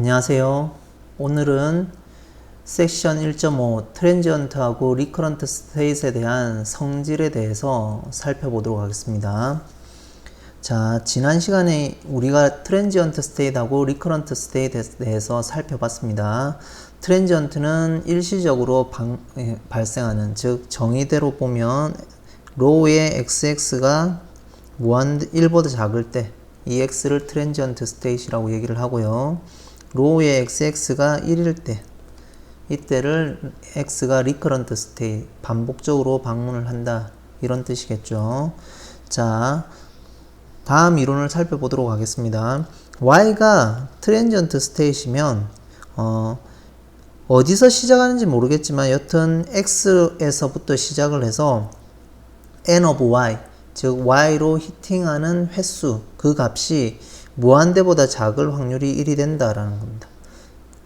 안녕하세요. 오늘은 섹션 1.5 트랜지언트하고 리커런트 스테이트에 대한 성질에 대해서 살펴보도록 하겠습니다. 자, 지난 시간에 우리가 트랜지언트 스테이트하고 리커런트 스테이트에 대해서 살펴봤습니다. 트랜지언트는 일시적으로 발생하는, 즉 정의대로 보면 로우의 xx가 1보다 작을 때 이 x를 트랜지언트 스테이트라고 얘기를 하고요. 로우의 xx가 1일 때 이때를 x가 리커런트 스테이트, 반복적으로 방문을 한다, 이런 뜻이겠죠. 자, 다음 이론을 살펴보도록 하겠습니다. y가 트랜지언트 스테이트이면 어디서 시작하는지 모르겠지만 여튼 x에서부터 시작을 해서 n of y, 즉 y로 히팅하는 횟수, 그 값이 무한대보다 작을 확률이 1이 된다라는 겁니다.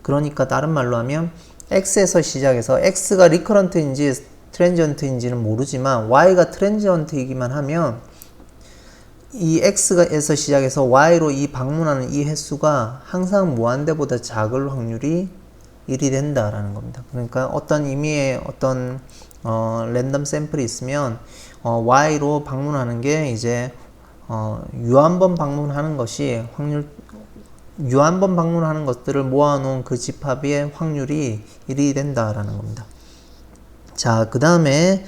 그러니까 다른 말로 하면 x에서 시작해서 x가 리커런트인지 트랜지언트인지는 모르지만 y가 트랜지언트이기만 하면 이 x에서 시작해서 y로 이 방문하는 이 횟수가 항상 무한대보다 작을 확률이 1이 된다라는 겁니다. 그러니까 어떤 의미의 어떤 랜덤 샘플이 있으면 y로 방문하는 게 이제 유한번 방문하는 것이 유한번 방문하는 것들을 모아놓은 그 집합의 확률이 1이 된다라는 겁니다. 자, 그 다음에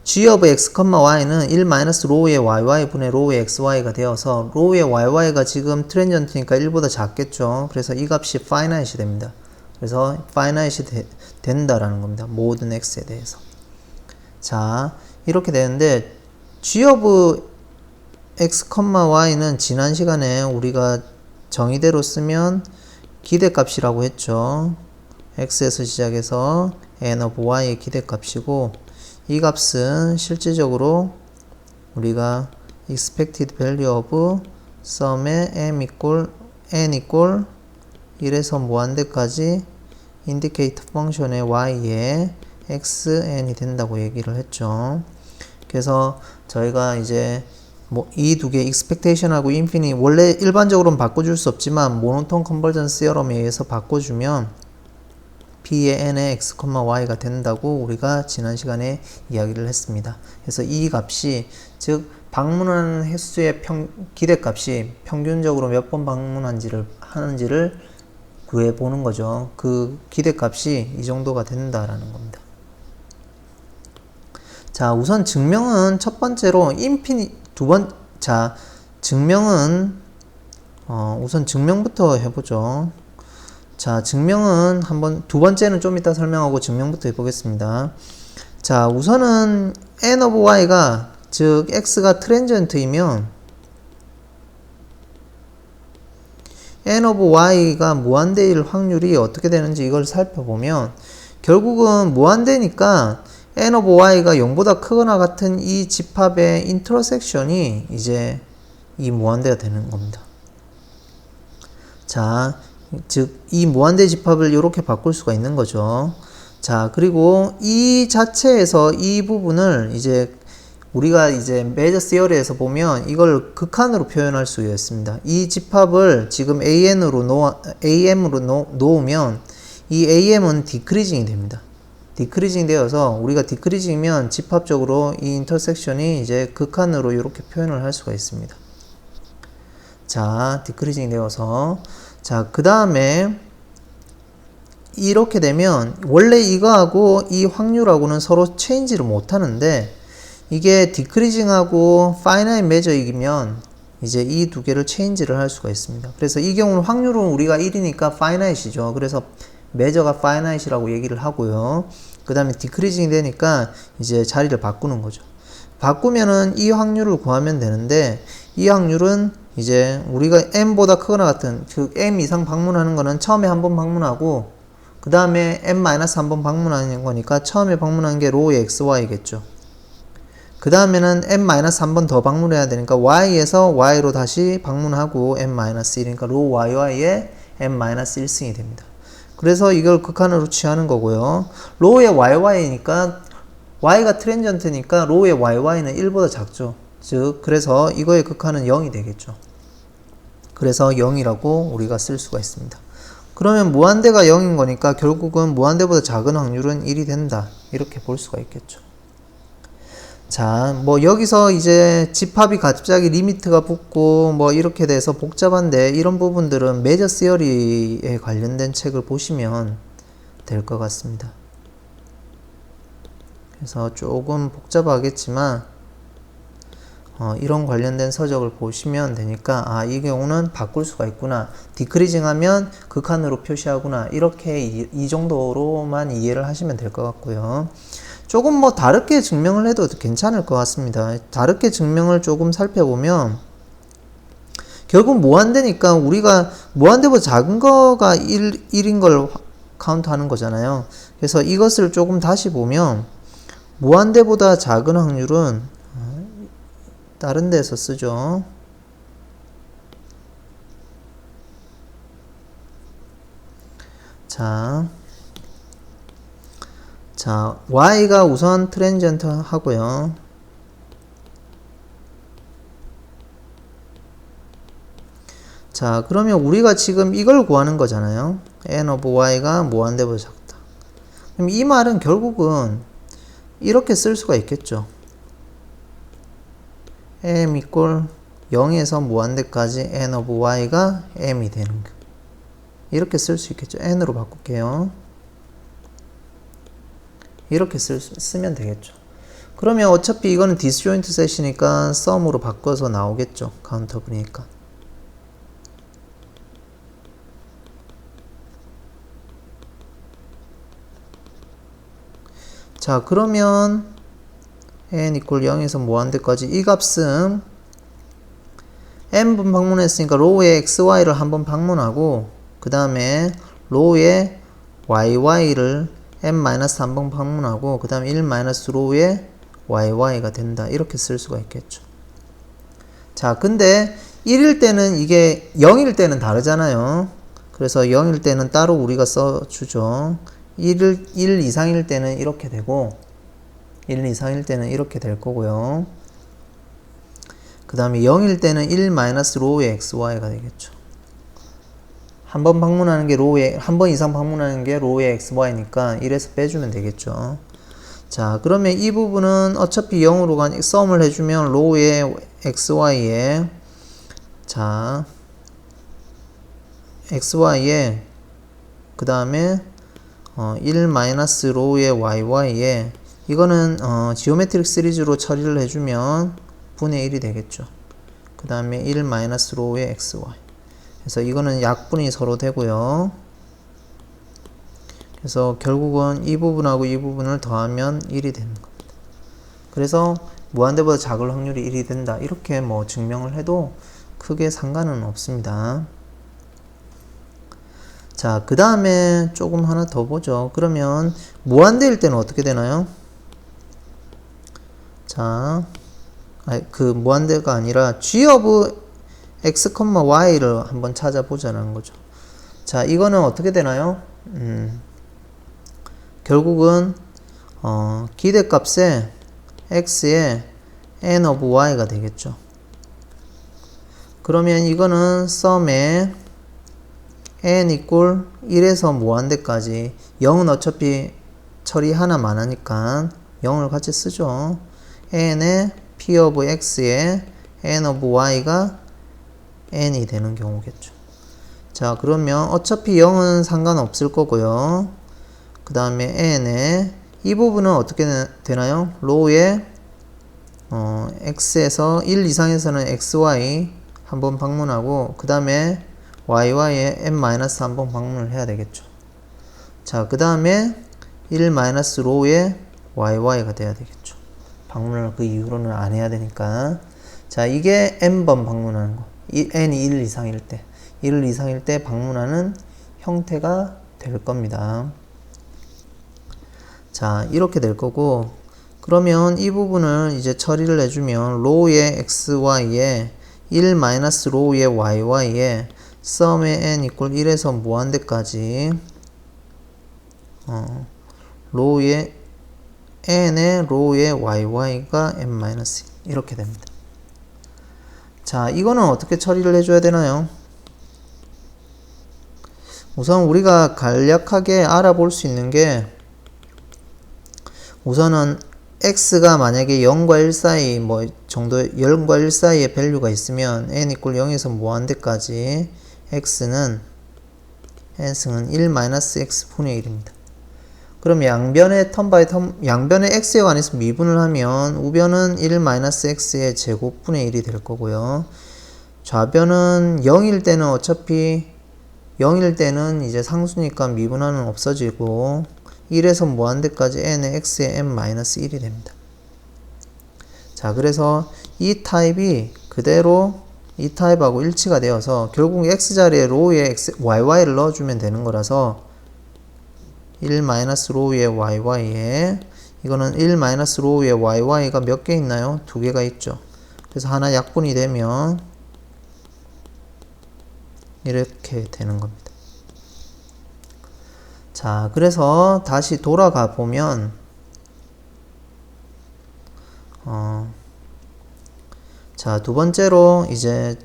g of x, y는 1 로우의 yy 분의 로우의 xy가 되어서 로우의 yy가 지금 트랜지언트니까 1보다 작겠죠. 그래서 이 값이 finite이 됩니다. 그래서 finite이 된다라는 겁니다. 모든 x에 대해서. 자, 이렇게 되는데 g of x, y는 지난 시간에 우리가 정의대로 쓰면 기대값이라고 했죠. x에서 시작해서 n of y의 기대값이고, 이 값은 실질적으로 우리가 expected value of sum의 n equal 1에서 무한대까지 indicate function의 y의 xn이 된다고 얘기를 했죠. 그래서 저희가 이제 이 두 개 expectation하고 infinity, 원래 일반적으로는 바꿔줄 수 없지만 모노톤 컨버전 시어럼에 의해서 바꿔주면 p의 n의 x, y가 된다고 우리가 지난 시간에 이야기를 했습니다. 그래서 이 값이, 즉 방문하는 횟수의 기대값이 평균적으로 몇 번 하는지를 구해보는 거죠. 그 기대값이 이 정도가 된다라는 겁니다. 자, 우선 증명은 첫 번째로 증명은 우선 증명부터 해보죠. 자, 증명은 두 번째는 좀 이따 설명하고 증명부터 해보겠습니다. 자, 우선은 n of y가, 즉 x가 트랜지언트이면 n of y가 무한대일 확률이 어떻게 되는지 이걸 살펴보면, 결국은 무한대니까 n of y가 0보다 크거나 같은 이 집합의 인터섹션이 이제 이 무한대가 되는 겁니다. 자, 즉 이 무한대 집합을 이렇게 바꿀 수가 있는 거죠. 자, 그리고 이 자체에서 이 부분을 이제 우리가 이제 메저 시어리에서 보면 이걸 극한으로 표현할 수 있습니다. 이 집합을 지금 am으로 놓으면 이 am은 디크리징이 됩니다. 디크리징 되어서 우리가 디크리징이면 집합적으로 이 인터섹션이 이제 극한으로 이렇게 표현을 할 수가 있습니다. 자, 디크리징 되어서, 자, 그 다음에 이렇게 되면 원래 이거하고 이 확률하고는 서로 체인지를 못 하는데, 이게 디크리징하고 파이나이트 메저이면 이제 이 두 개를 체인지를 할 수가 있습니다. 그래서 이 경우는 확률은 우리가 1이니까 파이나이트이죠. 그래서 메저가 파이나이트라고 얘기를 하고요. 그 다음에 디크리징이 되니까 이제 자리를 바꾸는 거죠. 바꾸면은 이 확률을 구하면 되는데, 이 확률은 이제 우리가 m보다 크거나 같은, 즉 m 이상 방문하는 거는 처음에 한 번 방문하고 그 다음에 m-한 번 방문하는 거니까 처음에 방문한 게 로우의 xy겠죠. 그 다음에는 m-한 번 더 방문해야 되니까 y에서 y로 다시 방문하고 m-1이니까 로우 yy의 m-1승이 됩니다. 그래서 이걸 극한으로 취하는 거고요. 로우의 yy니까 y가 트랜지언트니까 로우의 yy는 1보다 작죠. 즉 그래서 이거의 극한은 0이 되겠죠. 그래서 0이라고 우리가 쓸 수가 있습니다. 그러면 무한대가 0인 거니까 결국은 무한대보다 작은 확률은 1이 된다. 이렇게 볼 수가 있겠죠. 자, 뭐 여기서 이제 집합이 갑자기 리미트가 붙고 뭐 이렇게 돼서 복잡한데 이런 부분들은 메저 시어리에 관련된 책을 보시면 될 것 같습니다. 그래서 조금 복잡하겠지만 이런 관련된 서적을 보시면 되니까 아, 이 경우는 바꿀 수가 있구나. 디크리징 하면 극한으로 표시하구나. 이렇게 이 정도로만 이해를 하시면 될 것 같고요. 조금 뭐 다르게 증명을 해도 괜찮을 것 같습니다. 다르게 증명을 조금 살펴보면 결국 무한대니까 우리가 무한대보다 작은 거가 1인 걸 카운트하는 거잖아요. 그래서 이것을 조금 다시 보면 무한대보다 작은 확률은 다른 데서 쓰죠. 자, y가 우선 트랜지언트 하고요. 자, 그러면 우리가 지금 이걸 구하는 거잖아요. n of y가 무한대보다 작다. 그럼 이 말은 결국은 이렇게 쓸 수가 있겠죠. m equal 0에서 무한대까지 n of y가 m이 되는 거. 이렇게 쓸 수 있겠죠. n으로 바꿀게요. 이렇게 쓰면 되겠죠. 그러면 어차피 이거는 디스조인트 셋이니까 sum으로 바꿔서 나오겠죠. 카운터블이니까. 자, 그러면 n equal 0에서 무한대까지 이 값은 n번 방문했으니까 로우의 xy를 한번 방문하고 그 다음에 로우의 yy를 n-3번 방문하고 그 다음에 1-로우의 yy가 된다. 이렇게 쓸 수가 있겠죠. 자, 근데 1일 때는 이게 0일 때는 다르잖아요. 그래서 0일 때는 따로 우리가 써주죠. 1 이상일 때는 이렇게 되고 1 이상일 때는 이렇게 될 거고요. 그 다음에 0일 때는 1-로우의 xy가 되겠죠. 한 번 방문하는 게 로우의, 한 번 이상 방문하는 게 로우의 xy니까 1에서 빼주면 되겠죠. 자, 그러면 이 부분은 어차피 0으로 썸을 해주면 로우의 xy에, 자, xy에, 그 다음에 1-로우의 yy에, 이거는 지오메트릭 시리즈로 처리를 해주면 분의 1이 되겠죠. 그 다음에 1-로우의 xy. 그래서 이거는 약분이 서로 되고요. 그래서 결국은 이 부분하고 이 부분을 더하면 1이 되는 겁니다. 그래서 무한대보다 작을 확률이 1이 된다. 이렇게 뭐 증명을 해도 크게 상관은 없습니다. 자, 그 다음에 조금 하나 더 보죠. 그러면 무한대일 때는 어떻게 되나요? 자, 그 무한대가 아니라 g of x, y를 한번 찾아보자는 거죠. 자, 이거는 어떻게 되나요? 결국은 기대값에 x에 n of y가 되겠죠. 그러면 이거는 sum에 n equal 1에서 무한대까지 0은 어차피 처리 하나만 하니까 0을 같이 쓰죠. n의 p of x에 n of y가 n이 되는 경우겠죠. 자, 그러면 어차피 0은 상관없을 거고요. 그 다음에 n에 이 부분은 어떻게 되나요? 로우의 x에서 1 이상에서는 xy 한번 방문하고 그 다음에 yy에 n-3번 방문을 해야 되겠죠. 자, 그 다음에 1-로우의 yy가 돼야 되겠죠. 방문을 그 이후로는 안 해야 되니까. 자, 이게 n번 방문하는 거. n이 1 이상일 때. 1 이상일 때 방문하는 형태가 될 겁니다. 자, 이렇게 될 거고, 그러면 이 부분을 이제 처리를 해주면, 로우의 xy에 1-로우의 yy에 sum의 n equal 1에서 무한대까지, 로우의 n의 로우의 yy가 n-1 이렇게 됩니다. 자, 이거는 어떻게 처리를 해줘야 되나요? 우선 우리가 간략하게 알아볼 수 있는 게 우선은 x가 만약에 0과 1 사이 뭐 정도 0과 1 사이의 밸류가 있으면 n equal 0에서 무한대까지 x는 n승은 1-x-분의 1입니다. 그럼 양변의 텀 바이 텀, 양변의 x에 관해서 미분을 하면 우변은 1-x의 제곱분의 1이 될 거고요. 좌변은 0일 때는 어차피 0일 때는 이제 상수니까 미분하는 없어지고 1에서 무한대까지 n의 x의 n-1이 됩니다. 자, 그래서 이 타입이 그대로 이 타입하고 일치가 되어서 결국 x자리에 로우에 y를 넣어주면 되는 거라서 1-로우의yy에 이거는 1-로우의 y가 몇 개 있나요? 두 개가 있죠. 그래서 하나 약분이 되면 이렇게 되는 겁니다. 자, 그래서 다시 돌아가 보면 자, 두 번째로 이제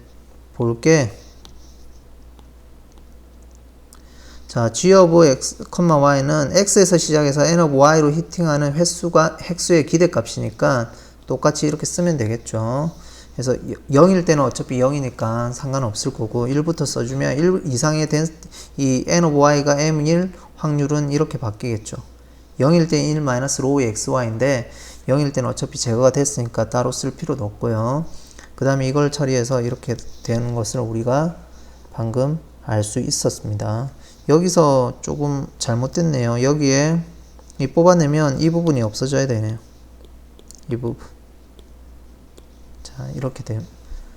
볼게 자, g of x, y는 x에서 시작해서 n of y로 히팅하는 획수의 기대값이니까 똑같이 이렇게 쓰면 되겠죠. 그래서 0일 때는 어차피 0이니까 상관없을 거고 1부터 써주면 1 이상의 이 n of y가 m1 확률은 이렇게 바뀌겠죠. 0일 때는 1-로우의 xy인데 0일 때는 어차피 제거가 됐으니까 따로 쓸 필요도 없고요. 그 다음에 이걸 처리해서 이렇게 되는 것을 우리가 방금 알 수 있었습니다. 여기서 조금 잘못됐네요. 여기에 이 뽑아내면 이 부분이 없어져야 되네요. 이 부분. 자, 이렇게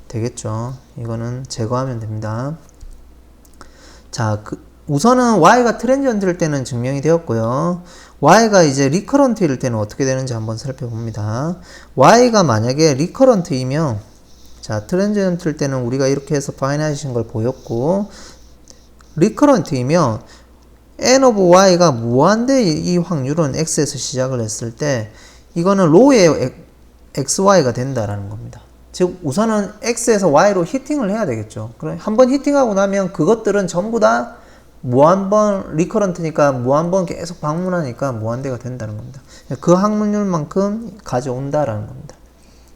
되겠죠. 이거는 제거하면 됩니다. 자, 우선은 y가 트랜지언트일 때는 증명이 되었고요. y가 이제 리커런트일 때는 어떻게 되는지 한번 살펴봅니다. y가 만약에 리커런트이면 자, 트랜지언트일 때는 우리가 이렇게 해서 파이나이트인 걸 보였고 리커런트이면 n of y가 무한대의 이 확률은 x에서 시작을 했을 때 이거는 로우의 xy가 된다라는 겁니다. 즉 우선은 x에서 y로 히팅을 해야 되겠죠. 그럼 한번 히팅하고 나면 그것들은 전부 다 무한번 리커런트니까 무한번 계속 방문하니까 무한대가 된다는 겁니다. 그 확률만큼 가져온다라는 겁니다.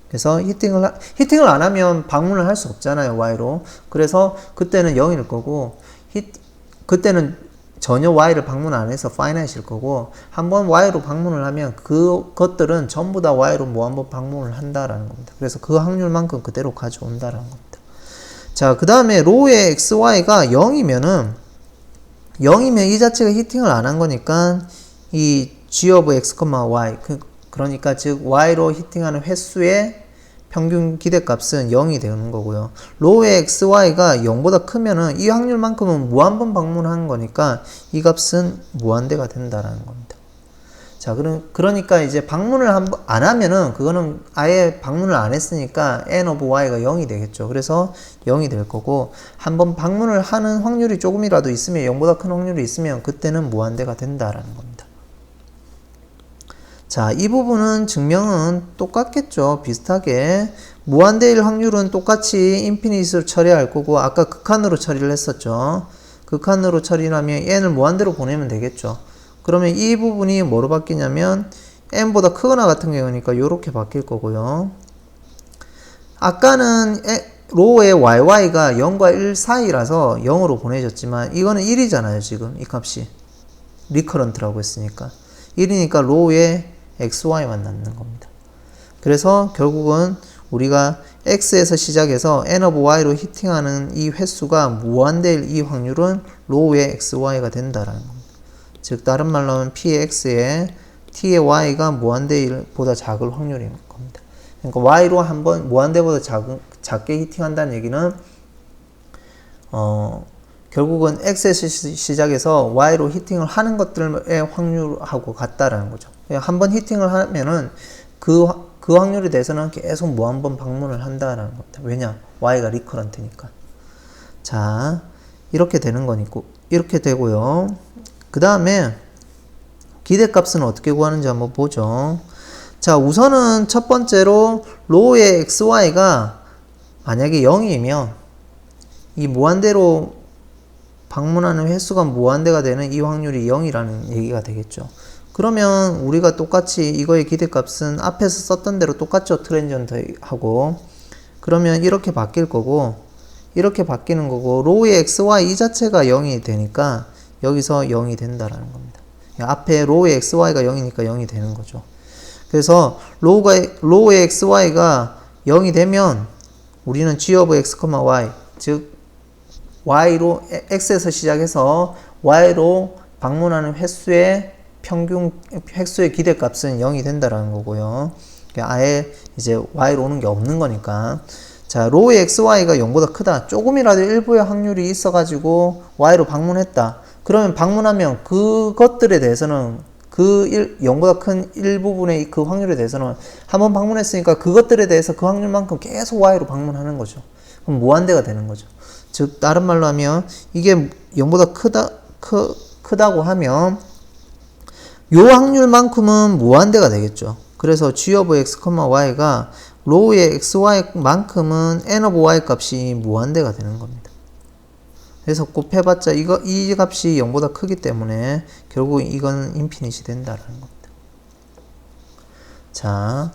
그래서 히팅을 안 하면 방문을 할 수 없잖아요, y로. 그래서 그때는 0일 거고 그때는 전혀 y를 방문 안 해서 파이나이트일 거고 한번 y로 방문을 하면 그것들은 전부 다 y로 무한번 방문을 한다라는 겁니다. 그래서 그 확률만큼 그대로 가져온다라는 겁니다. 자, 그 다음에 로우의 xy가 0이면 이 자체가 히팅을 안 한 거니까 이 g of x, y 그러니까 즉 y로 히팅하는 횟수의 평균 기대값은 0이 되는 거고요. 로우의 xy가 0보다 크면은 이 확률만큼은 무한번 방문한 거니까 이 값은 무한대가 된다라는 겁니다. 자, 그러니까 이제 방문을 안 하면은 그거는 아예 방문을 안 했으니까 n of y가 0이 되겠죠. 그래서 0이 될 거고 한번 방문을 하는 확률이 조금이라도 있으면 0보다 큰 확률이 있으면 그때는 무한대가 된다라는 겁니다. 자, 이 부분은 증명은 똑같겠죠. 비슷하게 무한대일 확률은 똑같이 인피니트로 처리할 거고 아까 극한으로 처리를 했었죠. 극한으로 처리하면 n을 무한대로 보내면 되겠죠. 그러면 이 부분이 뭐로 바뀌냐면 n보다 크거나 같은 경우니까 이렇게 바뀔 거고요. 아까는 로우의 YY가 0과 1 사이라서 0으로 보내졌지만 이거는 1이잖아요. 지금 이 값이 리커런트라고 했으니까 1이니까 로우의 XY만 남는 겁니다. 그래서 결국은 우리가 X에서 시작해서 N of Y로 히팅하는 이 횟수가 무한대일 이 확률은 로우의 XY가 된다라는 겁니다. 즉 다른 말로 하면 P의 X에 T의 Y가 무한대일보다 작을 확률인 겁니다. 그러니까 Y로 한번 무한대보다 작게 히팅한다는 얘기는 결국은 X에서 시작해서 Y로 히팅을 하는 것들의 확률하고 같다라는 거죠. 한번 히팅을 하면은 그 확률에 대해서는 계속 무한번 방문을 한다라는 겁니다. 왜냐? Y가 리커런트니까. 자, 이렇게 되는 거니까 이렇게 되고요. 그 다음에 기대값은 어떻게 구하는지 한번 보죠. 자, 우선은 첫 번째로 로우의 XY가 만약에 0이면 이 무한대로 방문하는 횟수가 무한대가 되는 이 확률이 0이라는 얘기가 되겠죠. 그러면 우리가 똑같이 이거의 기대값은 앞에서 썼던 대로 똑같죠. 트랜지언트하고. 그러면 이렇게 바뀔 거고 이렇게 바뀌는 거고 로우의 xy 이 자체가 0이 되니까 여기서 0이 된다라는 겁니다. 앞에 로우의 xy가 0이니까 0이 되는 거죠. 그래서 로우의 xy가 0이 되면 우리는 g of x, y 즉 y로 x에서 시작해서 y로 방문하는 횟수의 평균 횟수의 기대값은 0이 된다라는 거고요. 아예 이제 y로 오는 게 없는 거니까. 자, 로우의 xy가 0보다 크다. 조금이라도 일부의 확률이 있어가지고 y로 방문했다. 그러면 방문하면 그것들에 대해서는 0보다 큰 일부분의 그 확률에 대해서는 한번 방문했으니까 그것들에 대해서 그 확률만큼 계속 y로 방문하는 거죠. 그럼 무한대가 되는 거죠. 즉 다른 말로 하면 이게 0보다 크다고 하면 요 확률만큼은 무한대가 되겠죠. 그래서 g of x, y가 로우의 xy만큼은 n of y 값이 무한대가 되는 겁니다. 그래서 곱해봤자 이 값이 0보다 크기 때문에 결국 이건 인피니시 된다라는 겁니다. 자,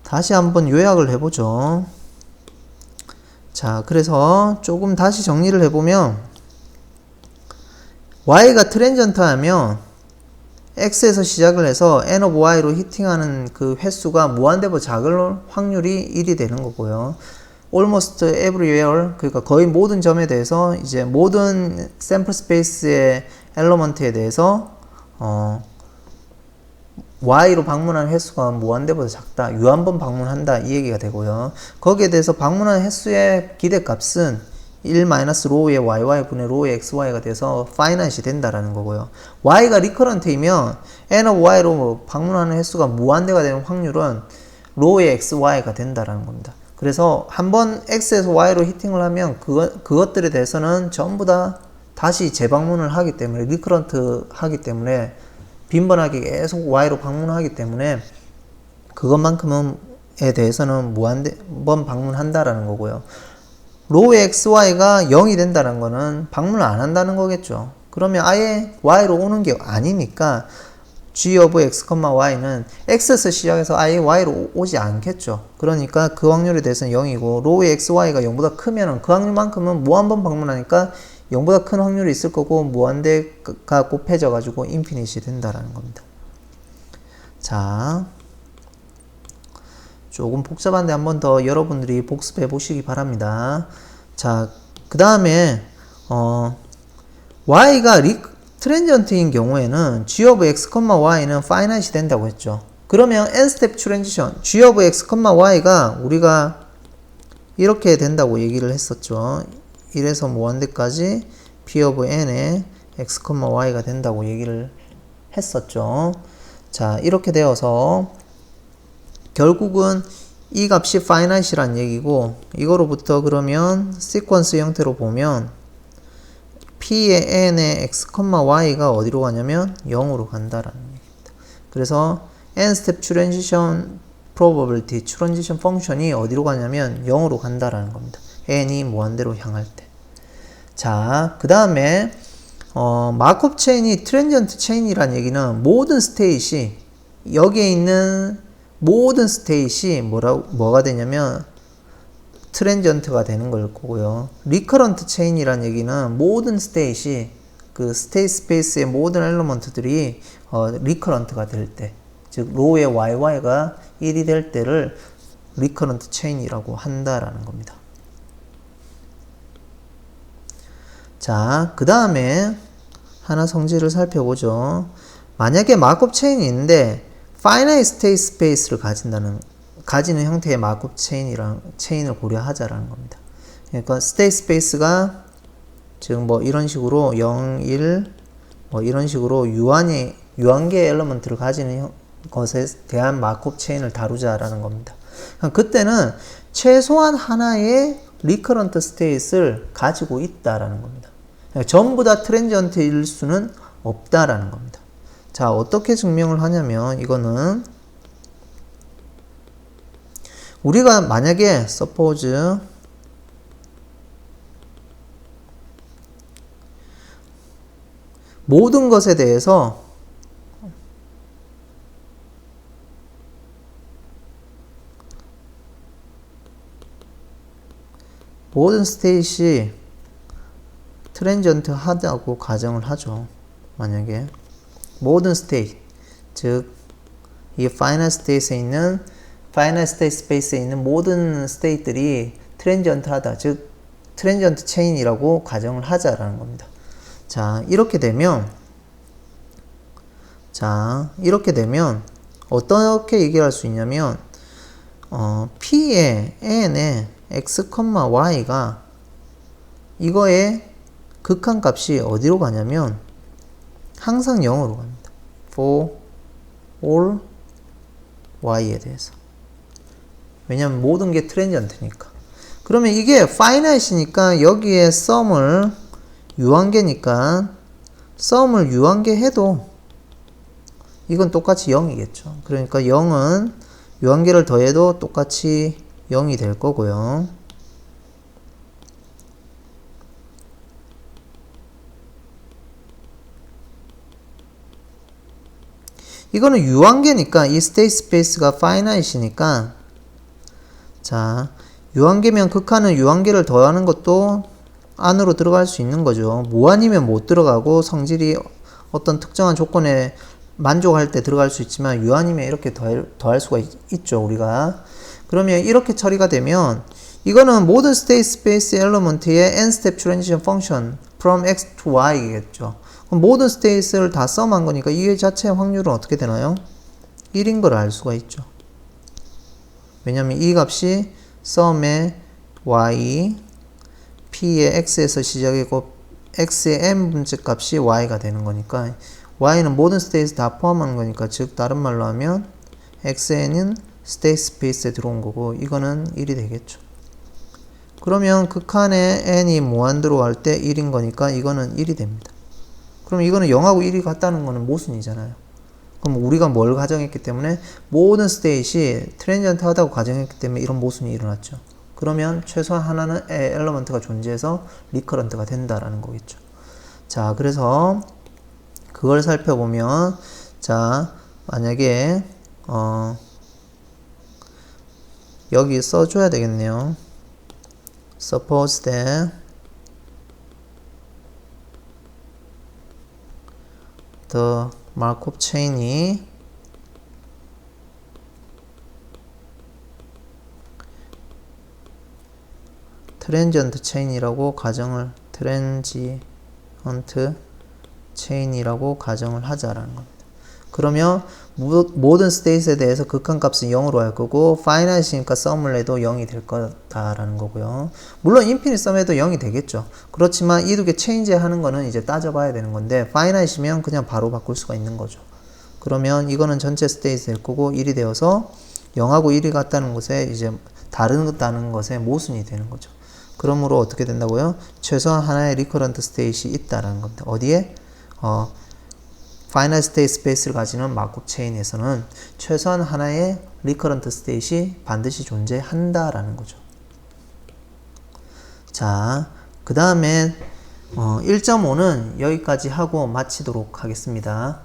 다시 한번 요약을 해보죠. 자, 그래서 조금 다시 정리를 해보면 y가 트랜전트 하면 x에서 시작을 해서 n of y로 히팅하는 그 횟수가 무한대보다 작을 확률이 1이 되는 거고요. almost everywhere, 그러니까 거의 모든 점에 대해서 이제 모든 샘플 스페이스의 엘러먼트에 대해서 y로 방문하는 횟수가 무한대보다 작다. 유한번 방문한다. 이 얘기가 되고요. 거기에 대해서 방문하는 횟수의 기대값은 1-로우의yy분의 로우의 xy가 돼서 파이나잇이 된다라는 거고요. y가 리커런트이면 n of y로 방문하는 횟수가 무한대가 되는 확률은 로우의 xy가 된다라는 겁니다. 그래서 한번 x에서 y로 히팅을 하면 그것들에 대해서는 전부 다 다시 재방문을 하기 때문에 리커런트 하기 때문에 빈번하게 계속 y로 방문하기 때문에 그것만큼에 대해서는 무한번 방문한다라는 거고요. 로우의 xy가 0이 된다는 거는 방문을 안 한다는 거겠죠. 그러면 아예 y로 오는 게 아니니까 g of x, y는 x에서 시작해서 아예 y로 오지 않겠죠. 그러니까 그 확률에 대해서는 0이고 로우의 xy가 0보다 크면 그 확률만큼은 무한번 방문하니까 0보다 큰 확률이 있을 거고 무한대가 곱해져 가지고 인피니시 된다라는 겁니다. 자, 조금 복잡한데 한 번 더 여러분들이 복습해 보시기 바랍니다. 자, 그 다음에 y가 트랜지언트인 경우에는 g of x, y는 파이나잇이 된다고 했죠. 그러면 n스텝 트랜지션 g of x, y가 우리가 이렇게 된다고 얘기를 했었죠. 1에서 무한대까지 p of n의 x, y가 된다고 얘기를 했었죠. 자, 이렇게 되어서 결국은 이 값이 finite이란 얘기고 이거로부터 그러면 시퀀스 형태로 보면 p의 n의 x, y가 어디로 가냐면 0으로 간다라는 얘기입니다. 그래서 n스텝 트랜지션 probability, 트랜지션 펑션이 어디로 가냐면 0으로 간다라는 겁니다. n이 무한대로 향할 때. 자, 그 다음에 마크업 체인이 트랜지언트 체인이란 얘기는 모든 스테이시 여기에 있는 모든 스테이시 뭐가 되냐면 트랜지언트가 되는 걸 거고요. 리커런트 체인이란 얘기는 모든 스테이시 그 스테이트 스페이스의 모든 엘리먼트들이 리커런트가 될 때, 즉 로우의 YY가 1이 될 때를 리커런트 체인이라고 한다라는 겁니다. 자, 그 다음에 하나 성질을 살펴보죠. 만약에 마크업 체인이 있는데 finite state space를 가지는 형태의 마크업 체인을 고려하자라는 겁니다. 그러니까 state space가 즉 뭐 이런 식으로 0, 1 뭐 이런 식으로 유한계 엘리먼트를 가지는 것에 대한 마크업 체인을 다루자라는 겁니다. 그때는 최소한 하나의 리커런트 스테이트를 가지고 있다라는 겁니다. 전부 다 트랜지언트일 수는 없다라는 겁니다. 자, 어떻게 증명을 하냐면 이거는 우리가 만약에 suppose 모든 것에 대해서 모든 스테이시 트랜지언트 하다고 가정을 하죠. 만약에 모든 스테이트, 즉 이 파이널 스테이트에 있는 파이널 스테이트 스페이스에 있는 모든 스테이트들이 트랜지언트 하다, 즉 트랜지언트 체인이라고 가정을 하자라는 겁니다. 자, 이렇게 되면 어떻게 얘기할 수 있냐면 P의 n의 x, y가 이거의 극한값이 어디로 가냐면 항상 0으로 갑니다. for all y에 대해서. 왜냐면 모든 게 트랜지언트니까. 그러면 이게 파이나이트니까 여기에 썸을 유한계니까 썸을 유한계 해도 이건 똑같이 0이겠죠. 그러니까 0은 유한계를 더해도 똑같이 0이 될 거고요. 이거는 유한계니까 이 스테이트 스페이스가 파이나이트니까 자, 유한계면 극한은 유한계를 더하는 것도 안으로 들어갈 수 있는 거죠. 무한이면 못 들어가고 성질이 어떤 특정한 조건에 만족할 때 들어갈 수 있지만 유한이면 이렇게 더할 수가 있죠, 우리가. 그러면 이렇게 처리가 되면 이거는 모든 스테이트 스페이스 엘리먼트의 n 스텝 트랜지션 펑션 from x to y겠죠. 그럼 모든 스테이트를 다 썸한 거니까 이 자체의 확률은 어떻게 되나요? 1인 걸 알 수가 있죠. 왜냐면 이 값이 썸의 y, p의 x에서 시작이고 x의 n분째 값이 y가 되는 거니까 y는 모든 스테이트 다 포함하는 거니까 즉 다른 말로 하면 xn은 스테이트 스페이스에 들어온 거고 이거는 1이 되겠죠. 그러면 극한에 n이 무한 들어갈 때 1인 거니까 이거는 1이 됩니다. 그럼 이거는 0하고 1이 같다는 거는 모순이잖아요. 그럼 우리가 뭘 가정했기 때문에 모든 스테이트이 트랜지언트 하다고 가정했기 때문에 이런 모순이 일어났죠. 그러면 최소한 하나는 엘리먼트가 존재해서 리커런트가 된다라는 거겠죠. 자, 그래서 그걸 살펴보면 자, 만약에 여기 써줘야 되겠네요. Suppose that the Markov chain이 트랜지언트 체인이라고 가정을 하자라는 겁니다. 그러면 모든 스테이트에 대해서 극한값은 0으로 할 거고 파이나이트니까 썸을 해도 0이 될 거다라는 거고요. 물론 인피니트 썸에도 0이 되겠죠. 그렇지만 이 두 개 체인지 하는 거는 이제 따져봐야 되는 건데 파이나이트면 그냥 바로 바꿀 수가 있는 거죠. 그러면 이거는 전체 스테이트 될 거고 1이 되어서 0하고 1이 같다는 것에 이제 다르다는 것에 모순이 되는 거죠. 그러므로 어떻게 된다고요? 최소한 하나의 리커런트 스테이트이 있다라는 겁니다. 어디에? 파이널 스테이트 스페이스를 가지는 마법 체인에서는 최소한 하나의 리커런트 스테이트이 반드시 존재한다라는 거죠. 자, 그 다음에 1.5는 여기까지 하고 마치도록 하겠습니다.